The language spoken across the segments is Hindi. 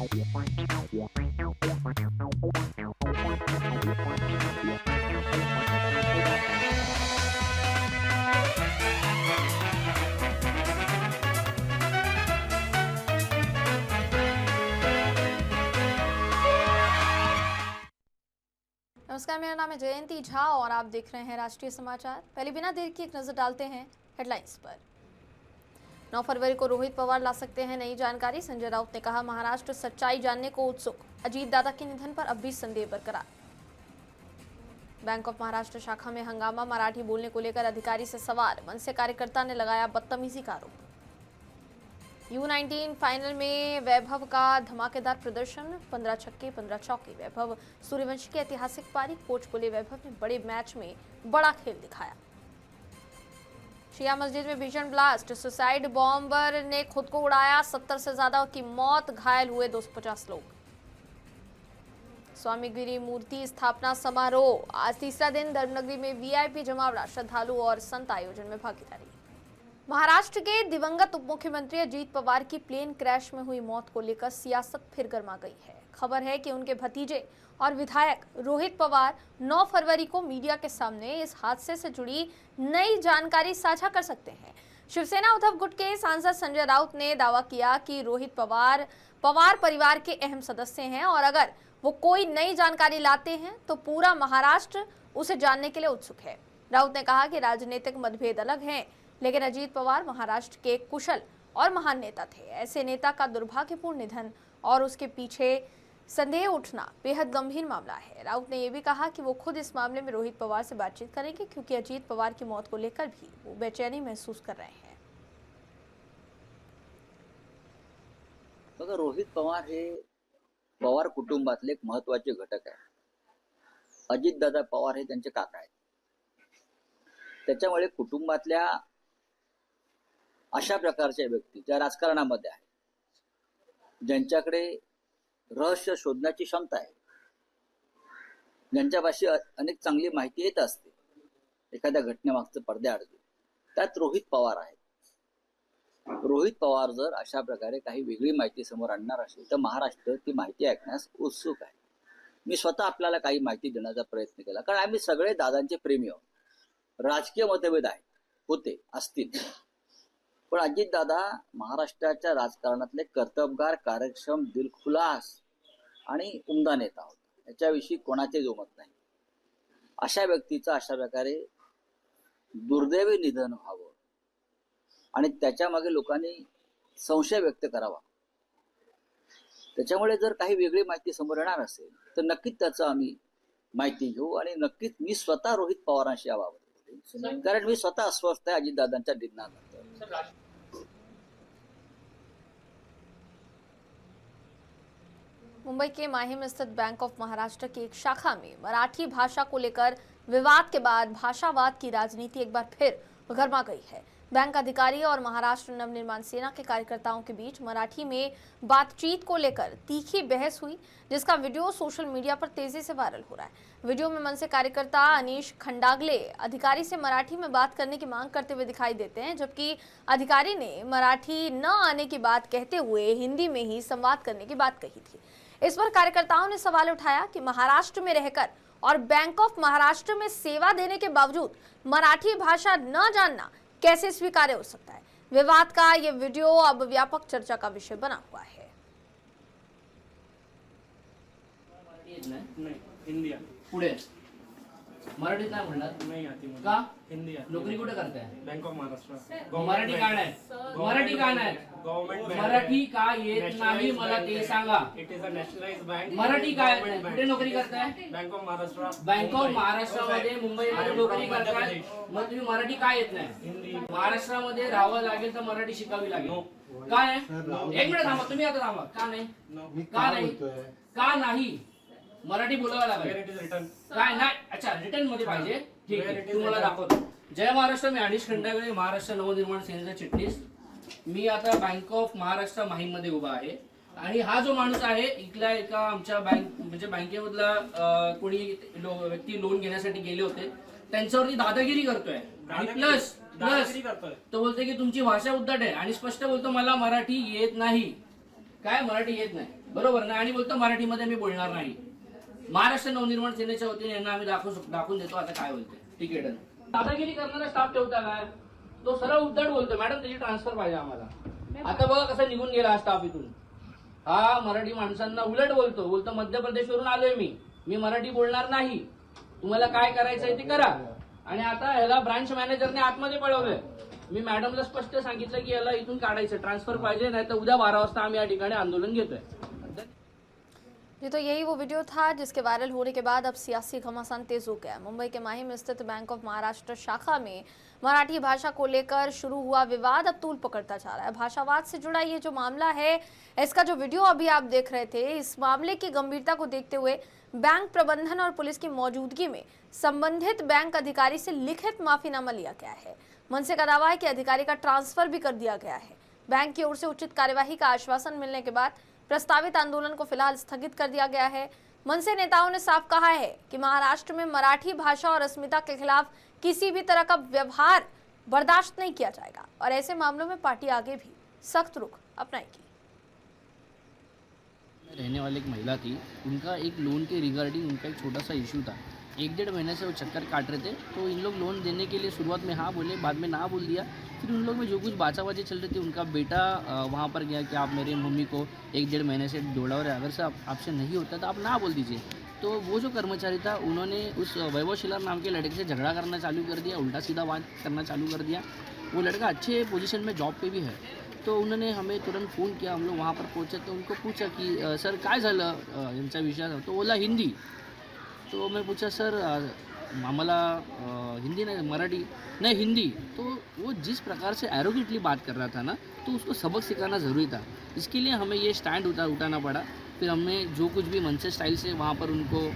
नमस्कार, मेरा नाम है जयंती झा और आप देख रहे हैं राष्ट्रीय समाचार। पहले बिना देर की एक नजर डालते हैं हेडलाइंस पर। 9 फरवरी को रोहित पवार ला सकते हैं नई जानकारी। संजय राउत ने कहा, महाराष्ट्र सच्चाई जानने को उत्सुक। अजीत दादा के निधन पर अब भी संदेह बरकरार। बैंक ऑफ महाराष्ट्र शाखा में हंगामा, मराठी बोलने को लेकर अधिकारी से सवाल। मनसे कार्यकर्ता ने लगाया बदतमीजी का आरोप। U19 फाइनल में वैभव का धमाकेदार प्रदर्शन, 15 छक्के 15 चौके। वैभव सूर्यवंशी की ऐतिहासिक पारी। कोच बोले, वैभव ने बड़े मैच में बड़ा खेल दिखाया। शिया मस्जिद में भीषण ब्लास्ट, सुसाइड बॉम्बर ने खुद को उड़ाया। 70 से ज्यादा की मौत, घायल हुए 250 लोग। स्वामी गिरी मूर्ति स्थापना समारोह, आज तीसरा दिन। धर्मनगरी में VIP जमावड़ा, श्रद्धालु और संत आयोजन में भागीदारी। महाराष्ट्र के दिवंगत उप मुख्यमंत्री अजीत पवार की प्लेन क्रैश में हुई मौत को लेकर सियासत फिर गर्मा गई है। खबर है कि उनके भतीजे और विधायक रोहित पवार 9 फरवरी को मीडिया के सामने इस हादसे से जुड़ी नई जानकारी साझा कर सकते हैं। शिवसेना उद्धव गुट के सांसद संजय राउत ने दावा किया कि रोहित पवार परिवार के अहम सदस्य हैं और अगर वो कोई नई जानकारी लाते हैं तो पूरा महाराष्ट्र उसे जानने के लिए उत्सुक है। राउत ने कहा कि राजनीतिक मतभेद अलग हैं, लेकिन अजीत पवार महाराष्ट्र के कुशल और महान नेता थे। ऐसे नेता का दुर्भाग्यपूर्ण निधन और उसके पीछे संदेह उठना बेहद गंभीर मामला है। राउत ने यह भी कहा कि वो खुद इस मामले में रोहित पवार से बातचीत करेंगे, क्योंकि अजीत पवार की मौत को लेकर भी वो बेचैनी महसूस कर रहे हैं। बघा, रोहित पवार हे पवार कुटुंबातले एक महत्त्वाचे घटक आहे। अजितदादा पवार हे त्यांचे काका आहेत। त्याच्यामुळे कुटुंबातल्या अशा प्रकारच्या व्यक्ती ज्या राजकारणामध्ये आहेत, ज्यांच्याकडे रहस्य शोधण्याची क्षमता आहे, ज्यांच्यापाशी अनेक चांगली माहिती येत असते एखाद्या घटनेमागचं पडद्याआड, त्यात रोहित पवार आहेत। रोहित पवार जर अशा प्रकारे काही वेगळी माहिती समोर आणणार असेल तर महाराष्ट्र ती माहिती ऐकण्यास उत्सुक आहे। मी स्वतः आपल्याला काही माहिती देण्याचा प्रयत्न केला, कारण आम्ही सगळे दादांचे प्रेमी आहोत। राजकीय मतभेद आहेत, होते, असतील, पण अजितदादा महाराष्ट्राच्या राजकारणातले कर्तबगार, कार्यक्षम, दिलखुलास आणि उमदा नेता होता। याच्याविषयी कोणाचे जोमत नाही। अशा व्यक्तीचं अशा प्रकारे दुर्दैवी निधन व्हावं आणि त्याच्या मागे लोकांनी संशय व्यक्त करावा, त्याच्यामुळे जर काही वेगळी माहिती समोर येणार असेल तर नक्कीच त्याचं आम्ही माहिती घेऊ आणि नक्कीच मी स्वतः रोहित पवारांशी याबाबत बोलेन, कारण मी स्वतः अस्वस्थ आहे अजितदादांच्या निधनानंतर। मुंबई के माही में स्थित बैंक ऑफ महाराष्ट्र की एक शाखा में मराठी भाषा को लेकर विवाद के बाद भाषावाद की राजनीति एक बार फिर गर्मा गई है। बैंक अधिकारी और महाराष्ट्र नवनिर्माण सेना के कार्यकर्ताओं के बीच मराठी में बातचीत को लेकर तीखी बहस हुई, जिसका वीडियो सोशल मीडिया पर तेजी से वायरल हो रहा है। वीडियो में मनसे कार्यकर्ता अनीश खंडागले अधिकारी से मराठी में बात करने की मांग करते हुए दिखाई देते हैं, जबकि अधिकारी ने मराठी न आने की बात कहते हुए हिंदी में ही संवाद करने की बात कही थी। इस पर कार्यकर्ताओं ने सवाल उठाया कि महाराष्ट्र में रहकर और बैंक ऑफ महाराष्ट्र में सेवा देने के बावजूद मराठी भाषा न जानना कैसे स्वीकार्य हो सकता है। विवाद का ये वीडियो अब व्यापक चर्चा का विषय बना हुआ है। नहीं, हिंदी पुढे मराठीत नाही म्हणणार, नहीं आती मुझे। का? हिंदी आती। नोकरी कुठे करताय? Bank of Maharashtra. मराठी का नाही? मराठी का नाही? Government bank. मराठी का येत नाही मला ते सांगा। It is a nationalised bank. Marathi काय कुठे नोकरी करताय? Bank of Maharashtra. Bank of महाराष्ट्रामध्ये मुंबईमध्ये नोकरी करताय, मग तुम्ही मराठी का येत नाही? हिंदी। महाराष्ट्रामध्ये राहावं लागेल तर मराठी शिकावी लागेल। काय? एक मिनिट थांबा, तुम्ही आता थांबा। का नाही? का नाही? का नाही? मराठी बोलावं लागेल। It is written. काय नाही? अच्छा, रिटर्न मध्ये पाहिजे। ठीक आहे, तुम्हाला दाखवतो। जय महाराष्ट्र, मी अनिश खंडागळे, महाराष्ट्र नवनिर्माण सेनेचा चिटणीस। मी आता बँक ऑफ महाराष्ट्र माहीमध्ये उभा आहे आणि हा जो माणूस आहे इथला एका आमच्या म्हणजे बँकेमधला कोणी व्यक्ती लोन घेण्यासाठी गेले होते, त्यांच्यावरती दादागिरी करतोय आणि प्लस तो बोलतोय की तुमची भाषा उद्धट आहे आणि स्पष्ट बोलतो मला मराठी येत नाही। काय मराठी येत नाही? बरोबर ना, आणि बोलतो मराठीमध्ये मी बोलणार नाही. महाराष्ट्र नवनिर्माण सेनेच्या वतीने यांना आम्ही दाखवून देतो आता काय बोलते. ठीक आहे, डन. दादागिरी करणारा स्टाफ ठेवता काय? तो सरळ उद्धट बोलतो, मॅडम त्याची ट्रान्सफर पाहिजे आम्हाला. आता बघा कसा निघून गेला हा स्टाफ इथून. हा मराठी माणसांना उलट बोलतो मध्य प्रदेशवरून आलोय मी मराठी बोलणार नाही, तुम्हाला काय करायचंय ते करा. आणि आता ह्याला ब्रांच मॅनेजरने आतमध्ये पळवलंय. मी मॅडमला स्पष्ट सांगितलं की याला इथून काढायचं, ट्रान्सफर पाहिजे, नाही तर उद्या 12 वाजता आम्ही या ठिकाणी आंदोलन घेतोय. ये तो यही वो वीडियो था जिसके वायरल होने के बाद अब सियासी घमासान तेज हो गया। मुंबई के माही में स्थित बैंक ऑफ महाराष्ट्र शाखा में मराठी भाषा को लेकर शुरू हुआ विवाद अब तूल पकड़ता जा रहा है। भाषावाद से जुड़ा ये जो मामला है, इसका जो वीडियो अभी आप देख रहे थे, इस मामले की गंभीरता को देखते हुए बैंक प्रबंधन और पुलिस की मौजूदगी में संबंधित बैंक अधिकारी से लिखित माफीनामा लिया गया है। मनसे का दावा है कि अधिकारी का ट्रांसफर भी कर दिया गया है। बैंक की ओर से उचित कार्यवाही का आश्वासन मिलने के बाद प्रस्तावित आंदोलन को फिलहाल स्थगित कर दिया गया है। मनसे नेताओं ने साफ कहा है कि महाराष्ट्र में मराठी भाषा और अस्मिता के खिलाफ किसी भी तरह का व्यवहार बर्दाश्त नहीं किया जाएगा और ऐसे मामलों में पार्टी आगे भी सख्त रुख अपनाएगी। रहने वाली एक महिला थी, उनका एक लोन के रिगार्डिंग उनका एक छोटा सा इशू था। 1-1.5 महीने से वो चक्कर काट रहे थे, तो इन लोग लोन देने के लिए शुरुआत में हाँ बोले, बाद में ना बोल दिया। फिर उन लोग में जो कुछ बाचाबाची चल रही थी, उनका बेटा वहाँ पर गया कि आप मेरे मम्मी को 1-1.5 महीने से दौड़ा रहे, अगर से आपसे नहीं होता तो आप ना बोल दीजिए। तो वो जो कर्मचारी था, उन्होंने उस वैभव शिलार नाम के लड़के से झगड़ा करना चालू कर दिया, उल्टा सीधा बात करना चालू कर दिया। वो लड़का अच्छे पोजीशन में जॉब पे भी है, तो उन्होंने हमें तुरंत फ़ोन किया। हम लोग वहाँ पर पहुँचे तो उनको पूछा कि सर काय झालं यांचा विषय, तो बोला हिंदी। तो मैं पूछा सर आम्हाला हिंदी नहीं मराठी नहीं हिंदी। तो वो जिस प्रकार से एरोगेंटली बात कर रहा था ना, तो उसको सबक सिखाना ज़रूरी था। इसके लिए हमें ये स्टैंड उठाना पड़ा। फिर हमने जो कुछ भी मनसे स्टाइल से वहाँ पर उनको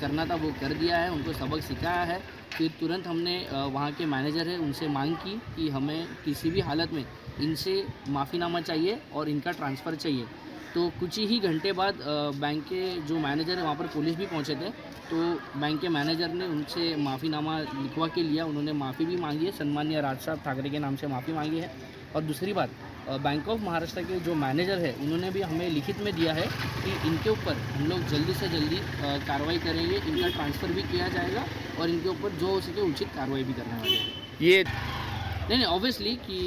करना था वो कर दिया है, उनको सबक सिखाया है। फिर तुरंत हमने वहाँ के मैनेजर है उनसे मांग की कि हमें किसी भी हालत में इनसे माफ़ीनामा चाहिए और इनका ट्रांसफ़र चाहिए। तो कुछ ही घंटे बाद बैंक के जो मैनेजर है वहाँ पर पुलिस भी पहुँचे थे, तो बैंक के मैनेजर ने उनसे माफ़ीनामा लिखवा के लिया। उन्होंने माफ़ी भी मांगी है, सम्मानीय राज साहब ठाकरे के नाम से माफ़ी मांगी है। और दूसरी बात, बैंक ऑफ महाराष्ट्र के जो मैनेजर है उन्होंने भी हमें लिखित में दिया है कि इनके ऊपर हम लोग जल्दी से जल्दी कार्रवाई करेंगे, इनका ट्रांसफ़र भी किया जाएगा और इनके ऊपर जो हो सके उचित कार्रवाई भी करने वाले हैं। ये नहीं ऑब्वियसली कि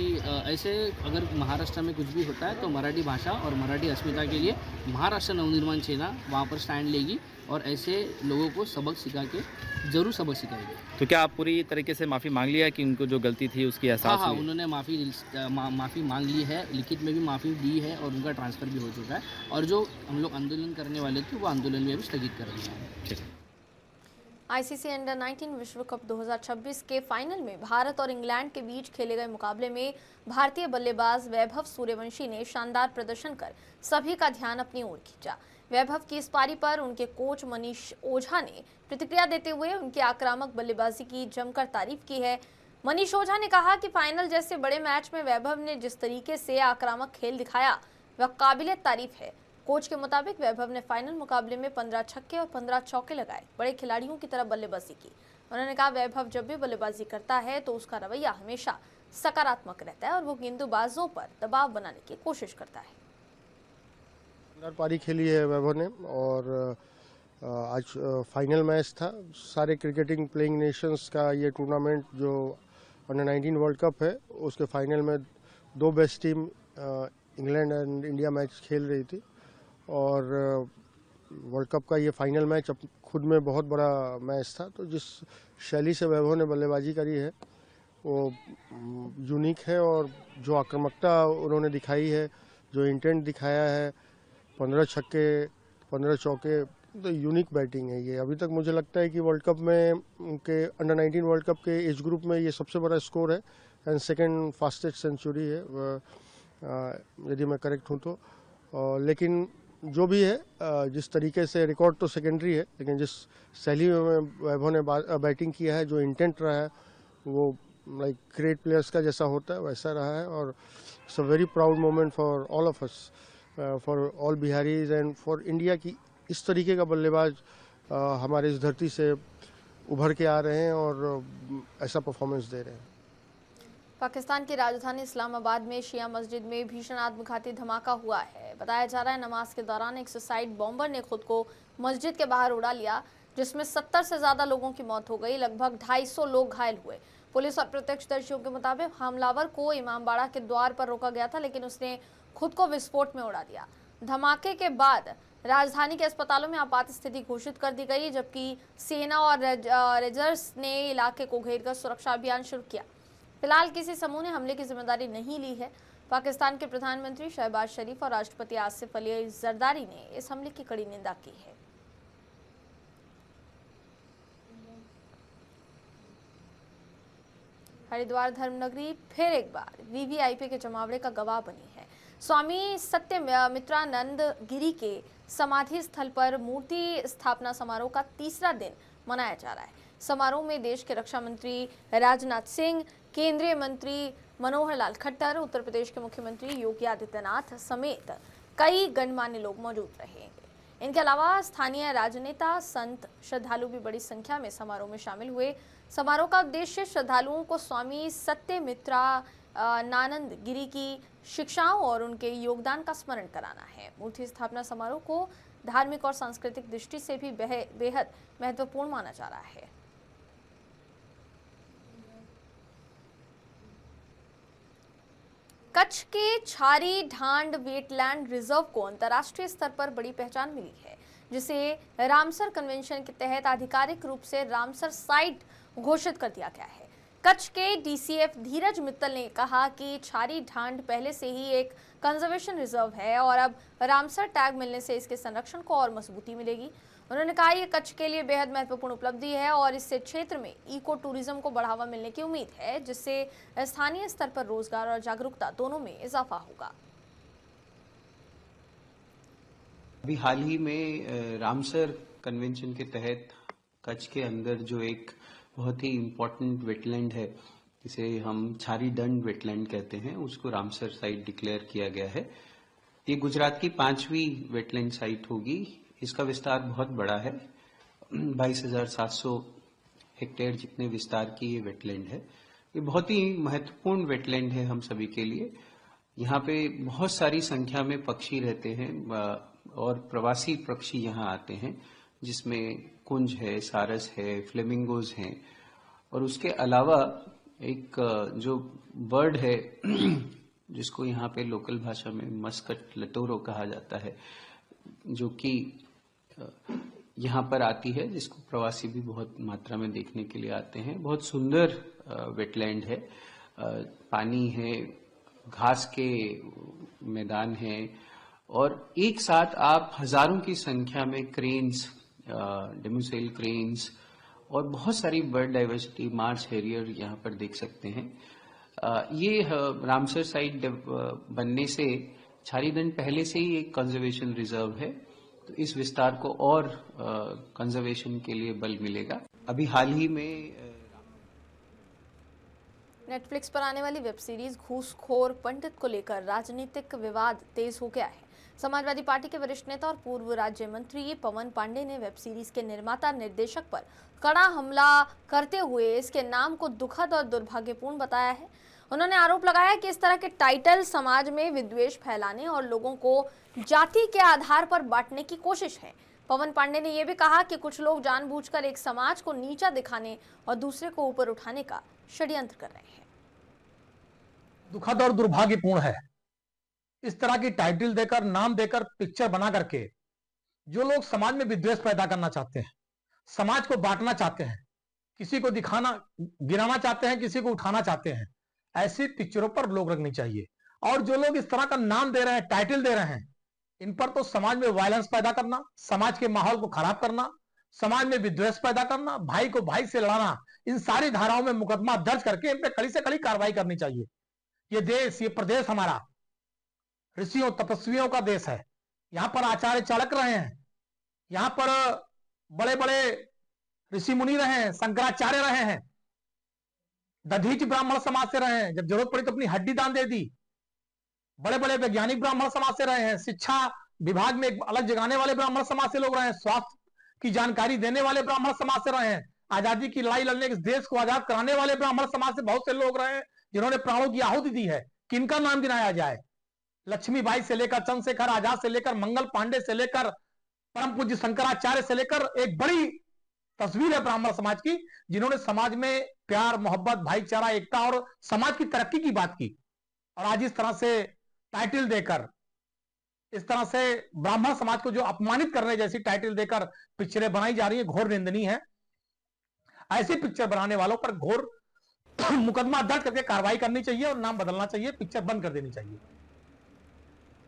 ऐसे अगर महाराष्ट्र में कुछ भी होता है तो मराठी भाषा और मराठी अस्मिता के लिए महाराष्ट्र नवनिर्माण सेना वहाँ पर स्टैंड लेगी और ऐसे लोगों को सबक सिखा के ज़रूर सबक सिखाएगी। तो क्या आप पूरी तरीके से माफ़ी मांग लिया कि उनको जो गलती थी उसकी एहसास हाँ, हुई? उन्होंने माफ़ी मांग ली है, लिखित में भी माफ़ी दी है और उनका ट्रांसफ़र भी हो चुका है। और जो हम लोग आंदोलन करने वाले थे वो आंदोलन भी अभी स्थगित कर दिया है। ठीक है। आईसीसी अंडर 19 विश्व कप 2026 के फाइनल में भारत और इंग्लैंड के बीच खेले गए मुकाबले में भारतीय बल्लेबाज वैभव सूर्यवंशी ने शानदार प्रदर्शन कर सभी का ध्यान अपनी ओर खींचा। वैभव की इस पारी पर उनके कोच मनीष ओझा ने प्रतिक्रिया देते हुए उनकी आक्रामक बल्लेबाजी की जमकर तारीफ की है। मनीष ओझा ने कहा कि फाइनल जैसे बड़े मैच में वैभव ने जिस तरीके से आक्रामक खेल दिखाया वह काबिले तारीफ है। कोच के मुताबिक वैभव ने फाइनल मुकाबले में 15 छक्के और 15 चौके लगाए, बड़े खिलाड़ियों की तरह बल्लेबाजी की। उन्होंने कहा वैभव जब भी बल्लेबाजी करता है तो उसका रवैया हमेशा सकारात्मक रहता है और वो गेंदबाजों पर दबाव बनाने की कोशिश करता है। पारी खेली है वैभव ने और आज फाइनल मैच था। सारे क्रिकेटिंग प्लेइंग नेशंस का ये टूर्नामेंट जो अंडर 19 वर्ल्ड कप है उसके फाइनल में दो best team England and India match खेल रही थी और वर्ल्ड कप का ये फाइनल मैच अब खुद में बहुत बड़ा मैच था। तो जिस शैली से वैभव ने बल्लेबाजी करी है वो यूनिक है और जो आक्रामकता उन्होंने दिखाई है, जो इंटेंट दिखाया है, 15 छक्के 15 चौके, तो यूनिक बैटिंग है ये। अभी तक मुझे लगता है कि वर्ल्ड कप में उनके अंडर 19 वर्ल्ड कप के एज ग्रुप में ये सबसे बड़ा स्कोर है एंड सेकंड फास्टेस्ट सेंचुरी है यदि मैं करेक्ट हूँ तो। लेकिन जो भी है, जिस तरीके से रिकॉर्ड तो सेकेंडरी है, लेकिन जिस शैली में वैभव ने बैटिंग किया है, जो इंटेंट रहा है वो लाइक ग्रेट प्लेयर्स का जैसा होता है वैसा रहा है। और it's a very proud moment for all of us, for all Bihari's and for India की इस तरीके का बल्लेबाज हमारे इस धरती से उभर के आ रहे हैं और ऐसा परफॉर्मेंस दे रहे हैं। पाकिस्तान की राजधानी इस्लामाबाद में शिया मस्जिद में भीषण आत्मघाती धमाका हुआ है। बताया जा रहा है नमाज के दौरान एक सुसाइड बॉम्बर ने खुद को मस्जिद के बाहर उड़ा लिया, जिसमें 70 से ज्यादा लोगों की मौत हो गई। लगभग 250 लोग घायल हुए। पुलिस और प्रत्यक्षदर्शियों के मुताबिक हमलावर को इमामबाड़ा के द्वार पर रोका गया था, लेकिन उसने खुद को विस्फोट में उड़ा दिया। धमाके के बाद राजधानी के अस्पतालों में आपात स्थिति घोषित कर दी गई, जबकि सेना और रेंजर्स ने इलाके को घेरकर सुरक्षा अभियान शुरू किया। फिलहाल किसी समूह ने हमले की जिम्मेदारी नहीं ली है। पाकिस्तान के प्रधानमंत्री शहबाज शरीफ और राष्ट्रपति आसिफ अली जरदारी ने इस हमले की कड़ी निंदा की है। हरिद्वार धर्मनगरी फिर एक बार वीवीआईपी के जमावड़े का गवाह बनी है। स्वामी सत्यमित्रानंद गिरी के समाधि स्थल पर मूर्ति स्थापना समारोह का तीसरा दिन मनाया जा रहा है। समारोह में देश के रक्षा मंत्री राजनाथ सिंह, केंद्रीय मंत्री मनोहर लाल खट्टर, उत्तर प्रदेश के मुख्यमंत्री योगी आदित्यनाथ समेत कई गणमान्य लोग मौजूद रहेंगे। इनके अलावा स्थानीय राजनेता, संत, श्रद्धालु भी बड़ी संख्या में समारोह में शामिल हुए। समारोह का उद्देश्य श्रद्धालुओं को स्वामी सत्यमित्रानंद गिरी की शिक्षाओं और उनके योगदान का स्मरण कराना है। मूर्ति स्थापना समारोह को धार्मिक और सांस्कृतिक दृष्टि से भी बेहद महत्वपूर्ण माना जा रहा है। कच्छ के छारी ढांड वेटलैंड रिजर्व को अंतर्राष्ट्रीय स्तर पर बड़ी पहचान मिली है, जिसे रामसर कन्वेंशन के तहत आधिकारिक रूप से रामसर साइट घोषित कर दिया गया है। कच्छ के डीसीएफ धीरज मित्तल ने कहा कि छारी ढांड पहले से ही एक कंजर्वेशन रिजर्व है और अब रामसर टैग मिलने से इसके संरक्षण को और मजबूती मिलेगी। उन्होंने कहा यह कच्छ के लिए बेहद महत्वपूर्ण उपलब्धि है और इससे क्षेत्र में इको टूरिज्म को बढ़ावा मिलने की उम्मीद है, जिससे स्थानीय स्तर पर रोजगार और जागरूकता दोनों में इजाफा होगा। अभी हाल ही में रामसर कन्वेंशन के तहत कच्छ के अंदर जो एक बहुत ही इम्पोर्टेंट वेटलैंड है, जिसे हम छारी ढंड वेटलैंड कहते हैं, उसको रामसर साइट डिक्लेयर किया गया है। ये गुजरात की 5वीं वेटलैंड साइट होगी। इसका विस्तार बहुत बड़ा है, 22,700 हेक्टेयर जितने विस्तार की ये वेटलैंड है। ये बहुत ही महत्वपूर्ण वेटलैंड है हम सभी के लिए। यहाँ पे बहुत सारी संख्या में पक्षी रहते हैं और प्रवासी पक्षी यहाँ आते हैं, जिसमें कुंज है, सारस है, फ्लेमिंगोज हैं, और उसके अलावा एक जो बर्ड है जिसको यहाँ पे लोकल भाषा में मस्कट लटोरो कहा जाता है, जो कि यहाँ पर आती है, जिसको प्रवासी भी बहुत मात्रा में देखने के लिए आते हैं। बहुत सुंदर वेटलैंड है, पानी है, घास के मैदान है, और एक साथ आप हजारों की संख्या में क्रेन्स, डेमोसेल क्रेन्स और बहुत सारी बर्ड डाइवर्सिटी, मार्च हैरियर यहाँ पर देख सकते हैं। ये रामसर साइट बनने से छारीदंड पहले से ही एक कंजर्वेशन रिजर्व है, तो इस विस्तार को और कंजर्वेशन के लिए बल मिलेगा। अभी हाल ही में नेटफ्लिक्स पर आने वाली वेब सीरीज घूसखोर पंडित को लेकर राजनीतिक विवाद तेज हो गया है। समाजवादी पार्टी के वरिष्ठ नेता और पूर्व राज्य मंत्री पवन पांडे ने वेब सीरीज के निर्माता निर्देशक पर कड़ा हमला करते हुए इसके नाम को दुखद और दुर्भाग्यपूर्ण बताया है। उन्होंने आरोप लगाया कि इस तरह के टाइटल समाज में विद्वेष फैलाने और लोगों को जाति के आधार पर बांटने की कोशिश है। पवन पांडे ने यह भी कहा कि कुछ लोग जानबूझकर एक समाज को नीचा दिखाने और दूसरे को ऊपर उठाने का षड्यंत्र कर रहे हैं। दुखद और दुर्भाग्यपूर्ण है इस तरह की टाइटल देकर, नाम देकर, पिक्चर बना करके जो लोग समाज में विद्वेष पैदा करना चाहते हैं, समाज को बांटना चाहते हैं, किसी को दिखाना, गिराना चाहते हैं, किसी को उठाना चाहते हैं, ऐसी पिक्चरों पर रोक लगनी चाहिए। और जो लोग इस तरह का नाम दे रहे हैं, टाइटल दे रहे हैं, इन पर तो समाज में वायलेंस पैदा करना, समाज के माहौल को खराब करना, समाज में विद्वेष पैदा करना, भाई को भाई से लड़ाना, इन सारी धाराओं में मुकदमा दर्ज करके इन पर कड़ी से कड़ी कार्रवाई करनी चाहिए। ये देश, ये प्रदेश हमारा ऋषियों तपस्वियों का देश है। यहां पर आचार्य चाणक रहे हैं, यहां पर बड़े बड़े ऋषि मुनि रहे हैं, शंकराचार्य रहे हैं, दधीच ब्राह्मण समाज से रहे हैं, जब जरूरत पड़ी तो अपनी हड्डी दान दे दी। बड़े बड़े वैज्ञानिक ब्राह्मण समाज से रहे हैं, शिक्षा विभाग में एक अलग जगाने वाले ब्राह्मण समाज से लोग रहे हैं, स्वास्थ्य की जानकारी देने वाले ब्राह्मण समाज से रहे हैं, आजादी की लड़ाई लड़ने के देश को आजाद कराने वाले ब्राह्मण समाज से बहुत से लोग रहे हैं, जिन्होंने प्राणों की आहुति दी है, किनका नाम गिनाया जाए? लक्ष्मीबाई से लेकर चंद्रशेखर आजाद से लेकर मंगल पांडे से लेकर परम पूज्य शंकराचार्य से लेकर एक बड़ी तस्वीर है ब्राह्मण समाज की, जिन्होंने समाज में प्यार, मोहब्बत, भाईचारा, एकता और समाज की तरक्की की बात की। और आज इस तरह से टाइटल देकर, इस तरह से ब्राह्मण समाज को जो अपमानित करने जैसी टाइटल देकर पिक्चरें बनाई जा रही है, घोर निंदनीय है। ऐसी पिक्चर बनाने वालों पर घोर मुकदमा दर्ज करके कार्रवाई करनी चाहिए और नाम बदलना चाहिए, पिक्चर बंद कर देनी चाहिए।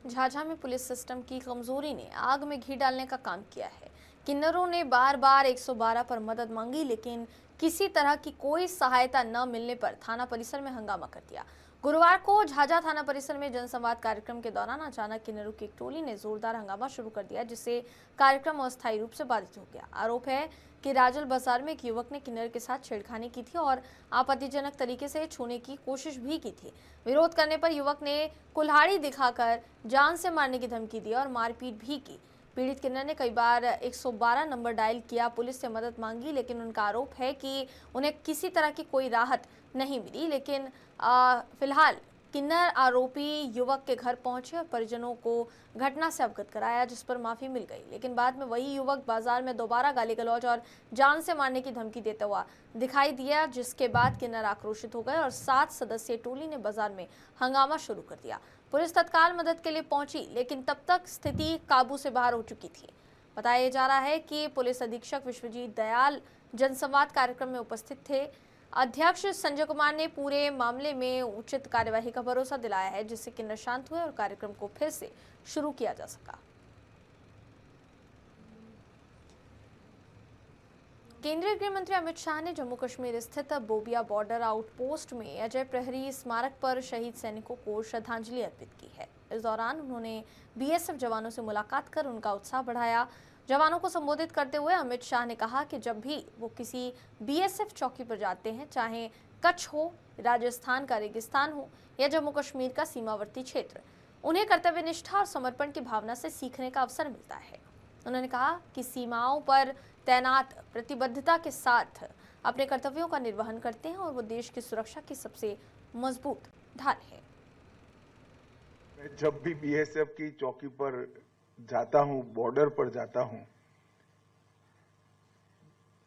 झाझा में पुलिस सिस्टम की कमजोरी ने आग में घी डालने का काम किया है। किन्नरों ने बार बार 112 पर मदद मांगी, लेकिन किसी तरह की कोई सहायता न मिलने पर थाना परिसर में हंगामा कर दिया। गुरुवार को झाझा थाना परिसर में जनसंवाद कार्यक्रम के दौरान अचानक किन्नरों की एक टोली ने जोरदार हंगामा शुरू कर दिया, जिससे कार्यक्रम अस्थायी रूप से बाधित हो गया। आरोप है कि राजल बाजार में एक युवक ने किन्नर के साथ छेड़खानी की थी और आपत्तिजनक तरीके से छूने की कोशिश भी की थी। विरोध करने पर युवक ने कुल्हाड़ी दिखाकर जान से मारने की धमकी दी और मारपीट भी की। पीड़ित किन्नर ने कई बार 112 नंबर डायल किया, पुलिस से मदद मांगी, लेकिन उनका आरोप है कि उन्हें किसी तरह की कोई राहत नहीं मिली। लेकिन फिलहाल किन्नर आरोपी युवक के घर पहुंचे और परिजनों को घटना से अवगत कराया, जिस पर माफी मिल गई। लेकिन बाद में वही युवक बाजार में दोबारा गाली गलौज और जान से मारने की धमकी देता हुआ दिखाई दिया, जिसके बाद किन्नर आक्रोशित हो गए और 7 सदस्यीय टोली ने बाजार में हंगामा शुरू कर दिया। पुलिस तत्काल मदद के लिए पहुंची, लेकिन तब तक स्थिति काबू से बाहर हो चुकी थी। बताया जा रहा है कि पुलिस अधीक्षक विश्वजीत दयाल जनसंवाद कार्यक्रम में उपस्थित थे। अध्यक्ष संजय कुमार ने पूरे मामले में उचित कार्यवाही का भरोसा दिलाया है, जिससे किन्नर शांत हुए और कार्यक्रम को फिर से शुरू किया जा सका। केंद्रीय गृह मंत्री अमित शाह ने जम्मू कश्मीर स्थित बोबिया बॉर्डर आउटपोस्ट में अजय प्रहरी स्मारक पर शहीद सैनिकों को श्रद्धांजलि अर्पित की है। इस दौरान उन्होंने बीएसएफ जवानों से मुलाकात कर उनका उत्साह बढ़ाया। जवानों को संबोधित करते हुए अमित शाह ने कहा कि जब भी वो किसी बीएसएफ चौकी पर जाते हैं, चाहे कच्छ हो, राजस्थान का रेगिस्तान हो या जम्मू कश्मीर का सीमावर्ती क्षेत्र, उन्हें कर्तव्य निष्ठा और समर्पण की भावना से सीखने का अवसर मिलता है। उन्होंने कहा कि सीमाओं पर तैनात प्रतिबद्धता के साथ अपने कर्तव्यों का निर्वहन करते हैं और वो देश की सुरक्षा की सबसे मजबूत ढाल है। मैं जब भी बीएसएफ की चौकी पर जाता हूं, बॉर्डर पर जाता हूं,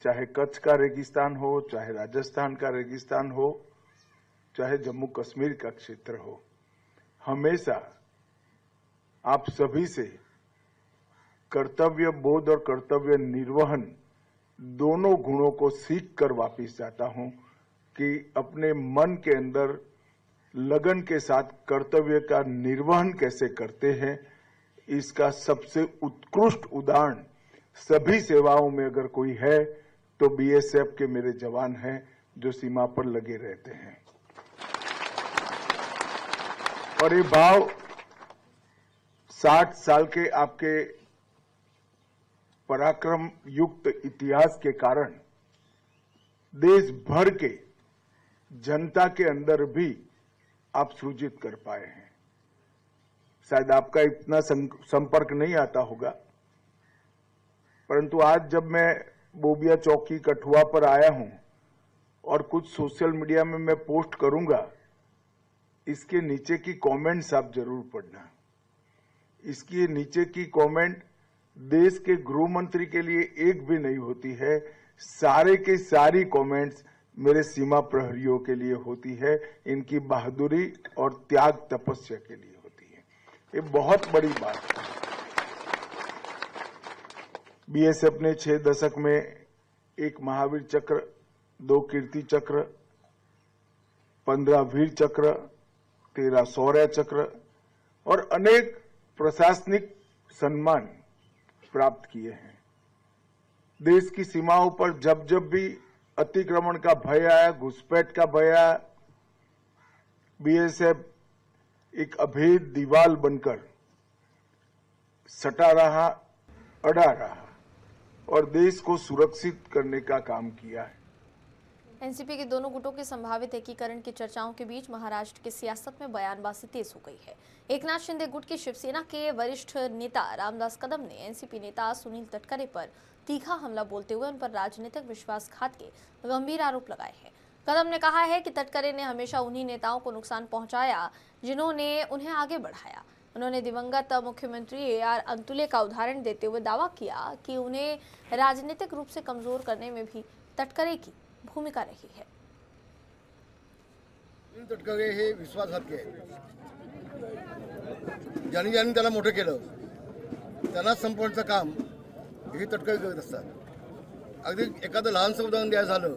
चाहे कच्छ का रेगिस्तान हो, चाहे राजस्थान का रेगिस्तान हो, चाहे जम्मू कश्मीर का क्षेत्र हो, हमेशा आप सभी से कर्तव्य बोध और कर्तव्य निर्वहन दोनों गुणों को सीख कर वापिस जाता हूं कि अपने मन के अंदर लगन के साथ कर्तव्य का निर्वहन कैसे करते हैं, इसका सबसे उत्कृष्ट उदाहरण सभी सेवाओं में अगर कोई है तो बीएसएफ के मेरे जवान हैं जो सीमा पर लगे रहते हैं। और ये भाव 60 साल के आपके पराक्रम युक्त इतिहास के कारण देश भर के जनता के अंदर भी आप सृजित कर पाए हैं। शायद आपका इतना संपर्क नहीं आता होगा, परंतु आज जब मैं बोबिया चौकी कठुआ पर आया हूं और कुछ सोशल मीडिया में मैं पोस्ट करूंगा, इसके नीचे की कमेंट्स आप जरूर पढ़ना। इसके नीचे की कमेंट देश के गृह मंत्री के लिए एक भी नहीं होती है, सारे के सारी कमेंट्स मेरे सीमा प्रहरियों के लिए होती है, इनकी बहादुरी और त्याग तपस्या के लिए होती है। ये बहुत बड़ी बात है। बीएसएफ ने 6 दशक में 1 महावीर चक्र, 2 कीर्ति चक्र, 15 वीर चक्र, 13 शौर्य चक्र और अनेक प्रशासनिक सम्मान प्राप्त किए हैं। देश की सीमाओं पर जब जब भी अतिक्रमण का भय आया, घुसपैठ का भय आया, बीएसएफ एक अभेद दीवार बनकर सटा रहा, अड़ा रहा और देश को सुरक्षित करने का काम किया है। एनसीपी के दोनों गुटों के संभावित एकीकरण की चर्चाओं के बीच महाराष्ट्र की सियासत में बयानबाजी तेज हो गई है। एकनाथ शिंदे गुट की शिवसेना के वरिष्ठ नेता रामदास कदम ने एनसीपी नेता सुनील तटकरे पर तीखा हमला बोलते हुए उन पर राजनीतिक विश्वासघात के गंभीर आरोप लगाए हैं। कदम ने कहा है कि तटकरे ने हमेशा उन्हीं नेताओं को नुकसान पहुंचाया जिन्होंने उन्हें आगे बढ़ाया। उन्होंने दिवंगत मुख्यमंत्री AR अंतुले का उदाहरण देते हुए दावा किया कि उन्हें राजनीतिक रूप से कमजोर करने में भी तटकरे की भूमिका रही है। तटकरे हे विश्वासघातकी आहेत. ज्यांनी ज्यांनी त्याला मोठं केलं त्यांना संपवण्याचं काम हे तटकरे करत असतात. अगदी एखादं लहानसं उदाहरण द्यायचं झालं,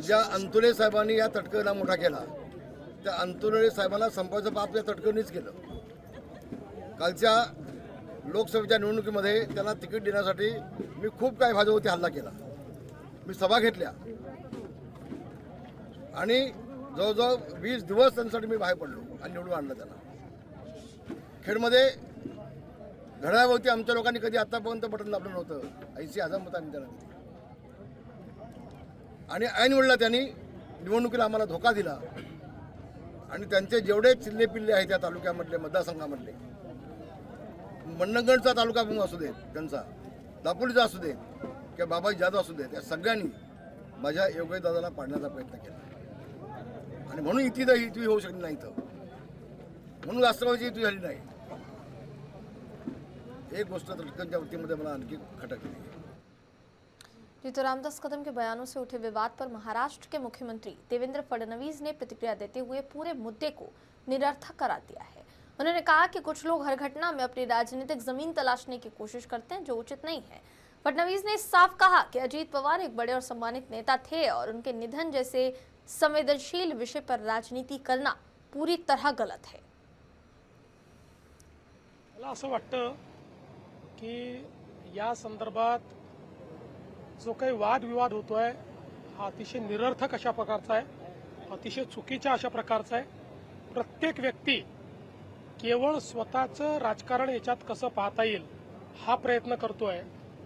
ज्या अंतुले साहेबांनी या तटकरेला मोठा केला त्या अंतुले साहेबांना संपवायचं पाप या तटकरेनेच केलं. कालच्या लोकसभेच्या निवडणुकीमध्ये त्यांना तिकीट देण्यासाठी मी खूप काही भाजपवरती हल्ला केला. मी सभा घेतल्या आणि जवळजवळ 20 दिवस त्यांच्यासाठी मी बाहेर पडलो आणि निवडून आणलं त्यांना. खेडमध्ये घड्याळावरती आमच्या लोकांनी कधी आतापर्यंत बटन दाबलं नव्हतं. 80,000 मतांनी त्यांना दिली आणि ऐन वेळेला त्यांनी निवडणुकीला आम्हाला धोका दिला आणि त्यांचे जेवढे चिल्ले पिल्ले आहेत त्या तालुक्यामधले मतदारसंघामधले, मंडणगडचा तालुका असू देत, त्यांचा दापोलीचा असू देत किंवा बाबाजी जाधव असू देत, या सगळ्यांनी माझ्या योगेश दादाला पाडण्याचा प्रयत्न केला आणि म्हणून इथे होऊ शकली नाही. तर म्हणून राष्ट्रवादीची युती झाली नाही. एक गोष्ट तटकरच्या वृत्तीमध्ये मला आणखी खटकली. जी, तो रामदास कदम के बयानों से उठे विवाद पर महाराष्ट्र के मुख्यमंत्री देवेंद्र फडणवीस ने प्रतिक्रिया देते हुए पूरे मुद्दे को निरर्थक करार दिया है। उन्होंने कहा कि कुछ लोग हर घटना में अपनी राजनीतिक जमीन तलाशने की कोशिश करते हैं, जो उचित नहीं है। फडणवीस ने साफ कहा कि अजीत पवार एक बड़े और सम्मानित नेता थे और उनके निधन जैसे संवेदनशील विषय पर राजनीति करना पूरी तरह गलत है। मला असं वाटतं की या संदर्भात जो काही वादविवाद होतोय हा अतिशय निरर्थक अशा प्रकारचा आहे, अतिशय चुकीच्या अशा प्रकारचा आहे. प्रत्येक व्यक्ती केवळ स्वतःचं राजकारण याच्यात कसं पाहता येईल हा प्रयत्न करतोय,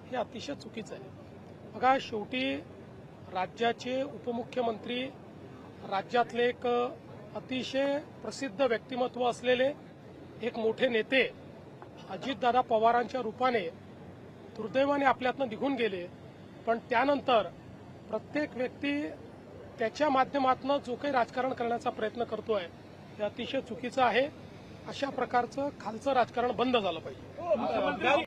हे अतिशय चुकीचं आहे. बघा, शेवटी राज्याचे उपमुख्यमंत्री, राज्यातले एक अतिशय प्रसिद्ध व्यक्तिमत्व असलेले एक मोठे नेते अजितदादा पवारांच्या रूपाने दुर्दैवाने आपल्यातनं निघून गेले. पण त्यानंतर प्रत्येक व्यक्ती त्याच्या माध्यमातून जो काही राजकारण करण्याचा प्रयत्न करतोय हे अतिशय चुकीचं आहे. अशा प्रकारचं खालचं राजकारण बंद झालं पाहिजे.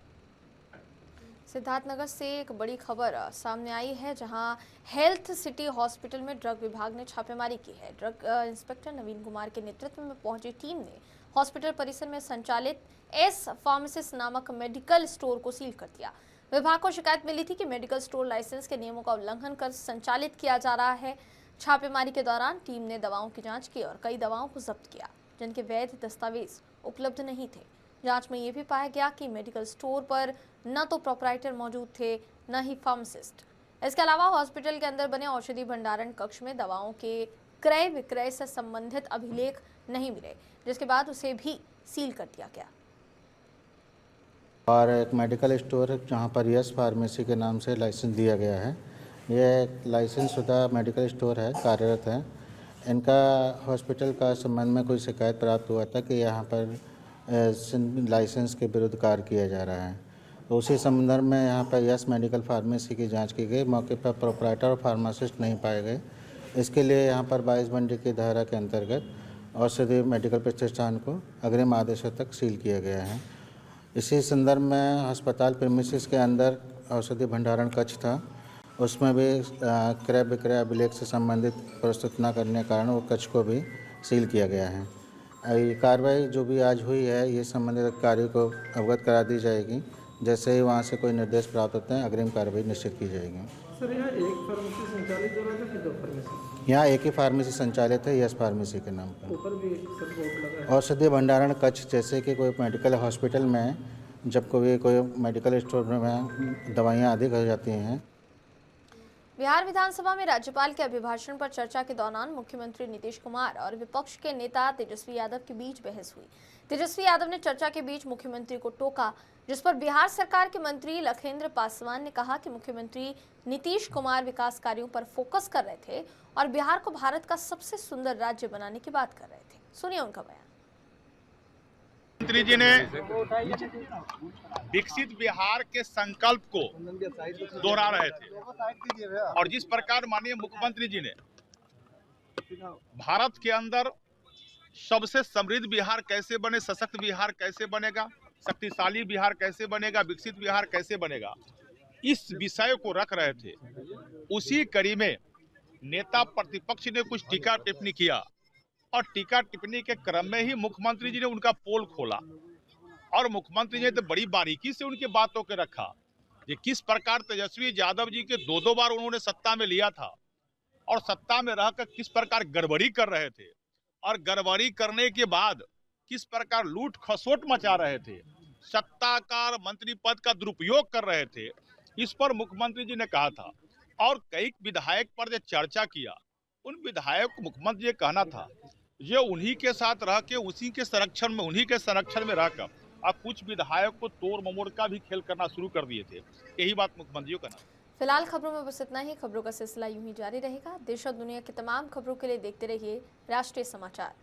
सिद्धार्थनगर से एक बड़ी खबर सामने आई है, जहां हेल्थ सिटी हॉस्पिटल में ड्रग विभाग ने छापेमारी की है। ड्रग इंस्पेक्टर नवीन कुमार के नेतृत्व में पहुंची टीम ने हॉस्पिटल परिसर में संचालित एस फार्मासिस्ट नामक मेडिकल स्टोर को सील कर दिया। विभाग को शिकायत मिली थी कि मेडिकल स्टोर लाइसेंस के नियमों का उल्लंघन कर संचालित किया जा रहा है। छापेमारी के दौरान टीम ने दवाओं की जांच की और कई दवाओं को जब्त किया जिनके वैध दस्तावेज उपलब्ध नहीं थे। जांच में यह भी पाया गया कि मेडिकल स्टोर पर न तो प्रोपराइटर मौजूद थे, न ही फार्मासिस्ट। इसके अलावा हॉस्पिटल के अंदर बने औषधि भंडारण कक्ष में दवाओं के क्रय विक्रय से संबंधित अभिलेख नहीं मिले, जिसके बाद उसे भी सील कर दिया गया। और एक मेडिकल स्टोर जहां पर यस फार्मेसी के नाम से लाइसेंस दिया गया है, यह एक लाइसेंस शुदा मेडिकल स्टोर है, कार्यरत है। इनका हॉस्पिटल का संबंध में कोई शिकायत प्राप्त हुआ था कि यहाँ पर लाइसेंस के विरुद्ध कार्य किया जा रहा है, तो उसी संदर्भ में यहाँ पर यस मेडिकल फार्मेसी की जांच की गई। मौके पर प्रोपराइटर और फार्मासिस्ट नहीं पाए गए। इसके लिए यहाँ पर 22 बंडी की धारा के अंतर्गत औषधि मेडिकल प्रतिष्ठान को अग्रिम आदेशों तक सील किया गया है। इसी संदर्भ में अस्पताल प्रीमिसेस के अंदर औषधि भंडारण कक्ष था, उसमें भी क्रय विक्रय अभिलेख से संबंधित प्रस्तुत न करने के कारण वो कक्ष को भी सील किया गया है। ये कार्रवाई जो भी आज हुई है, ये संबंधित अधिकारियों को अवगत करा दी जाएगी। जैसे ही वहाँ से कोई निर्देश प्राप्त होते हैं, अग्रिम कार्रवाई निश्चित की जाएगी। सर, यहाँ एक फार्मेसी संचालित हो रहा है कि दो फार्मेसी? यहाँ एक ही फार्मेसी संचालित है, यस फार्मेसी के नाम पर। ऊपर भी सब बोर्ड लगा है। औषधि भंडारण कक्ष, जैसे कि कोई मेडिकल हॉस्पिटल में जब कोई मेडिकल स्टोर में दवाइयाँ अधिक हो जाती हैं। बिहार विधानसभा में राज्यपाल के अभिभाषण पर चर्चा के दौरान मुख्यमंत्री नीतीश कुमार और विपक्ष के नेता तेजस्वी यादव के बीच बहस हुई। तेजस्वी यादव ने चर्चा के बीच मुख्यमंत्री को टोका, जिस पर बिहार सरकार के मंत्री लखेंद्र पासवान ने कहा कि मुख्यमंत्री नीतीश कुमार विकास कार्यों पर फोकस कर रहे थे और बिहार को भारत का सबसे सुंदर राज्य बनाने की बात कर रहे थे। सुनिए उनका बयान। मंत्री जी ने विकसित बिहार के संकल्प को दोहरा रहे थे और जिस प्रकार माननीय मुख्यमंत्री जी ने भारत के अंदर सबसे समृद्ध बिहार कैसे बने, सशक्त बिहार कैसे बनेगा, शक्तिशाली बिहार कैसे बनेगा, विकसित बिहार कैसे बनेगा, इस विषय को रख रहे थे। उसी कड़ी में नेता प्रतिपक्ष ने कुछ टीका टिप्पणी किया और टीका टिप्पणी के क्रम में ही मुख्यमंत्री जी ने उनका पोल खोला और मुख्यमंत्री जी ने तो बड़ी बारीकी से उनकी बातों के रखा कि किस प्रकार तेजस्वी यादव जी के दो बार उन्होंने सत्ता में लिया था और सत्ता में रहकर किस प्रकार गड़बड़ी कर रहे थे और गड़बड़ी करने के बाद किस प्रकार लूट खसोट मचा रहे थे, सत्ताकार मंत्री पद का दुरुपयोग कर रहे थे। इस पर मुख्यमंत्री जी ने कहा था और कई विधायक पर जो चर्चा किया, उन विधायक को मुख्यमंत्री जी कहना था ये उन्हीं के साथ रह के उसी के संरक्षण में, उन्हीं के संरक्षण में रहकर अब कुछ विधायक को तोड़ ममोड़ का भी खेल करना शुरू कर दिए थे। यही बात मुख्यमंत्री जी को कहना। फिलहाल खबरों में बस इतना ही। खबरों का सिलसिला यूं ही जारी रहेगा। देश और दुनिया की तमाम खबरों के लिए देखते रहिए राष्ट्रीय समाचार।